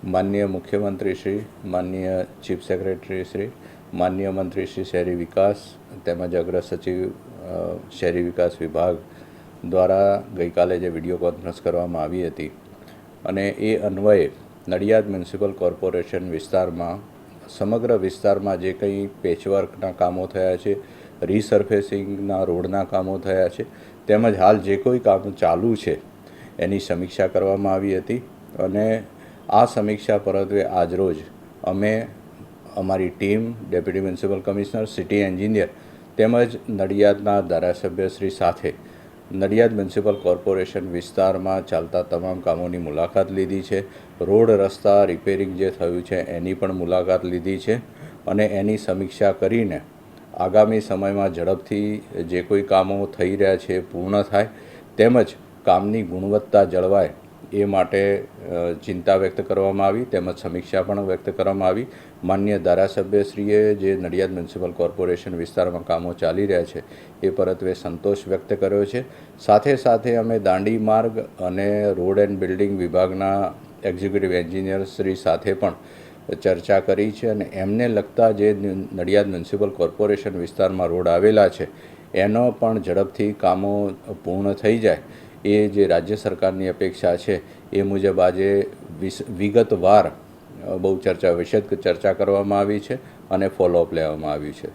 માનનીય મુખ્યમંત્રી શ્રી, માનનીય ચીફ સેક્રેટરી શ્રી, માનનીય મંત્રી શ્રી શહેરી વિકાસ તેમજ અગ્ર સચિવ શહેરી વિકાસ વિભાગ દ્વારા ગઈકાલે જે વિડીયો કોન્ફરન્સ કરવામાં આવી હતી અને એ અન્વયે નડિયાદ મ્યુનિસિપલ કોર્પોરેશન વિસ્તારમાં સમગ્ર વિસ્તારમાં જે કંઈ પેચવર્કના કામો થયા છે, રીસર્ફેસિંગના રોડના કામો થયા છે તેમજ હાલ જે કોઈ કામ ચાલુ છે એની સમીક્ષા કરવામાં આવી હતી અને આ સમીક્ષા પરત્વે આજરોજ અમે અમારી team deputy municipal commissioner, city engineer તેમજ નડિયાદના ધારાસભ્યશ્રી સાથે નડિયાદ મ્યુનિસિપલ કોર્પોરેશન વિસ્તારમાં ચાલતા તમામ કામોની મુલાકાત લીધી છે. રોડ રસ્તા રિપેરિંગ જે થયું છે એની પણ મુલાકાત લીધી છે અને એની સમીક્ષા કરીને આગામી સમયમાં ઝડપથી જે કોઈ કામો થઈ રહ્યા છે પૂર્ણ થાય તેમજ કામની ગુણવત્તા જળવાય એ માટે ચિંતા વ્યક્ત કરવામાં આવી તેમજ સમીક્ષા પણ વ્યક્ત કરવામાં આવી. માનનીય ધારાસભ્યશ્રીએ જે નડિયાદ મ્યુનિસિપલ કોર્પોરેશન વિસ્તારમાં કામો ચાલી રહ્યા છે એ પરત્વે સંતોષ વ્યક્ત કર્યો છે. સાથે સાથે અમે દાંડી માર્ગ અને રોડ એન્ડ બિલ્ડિંગ વિભાગના એક્ઝિક્યુટિવ એન્જિનિયર શ્રી સાથે પણ ચર્ચા કરી છે અને એમને લગતા જે નડિયાદ મ્યુનિસિપલ કોર્પોરેશન વિસ્તારમાં રોડ આવેલા છે એનો પણ ઝડપથી કામો પૂર્ણ થઈ જાય એ જે રાજ્ય સરકારની અપેક્ષા છે એ મુજબ આજે વિગતવાર બહુ વિશદ ચર્ચા કરવામાં આવી છે અને ફોલોઅપ લેવામાં આવ્યું છે.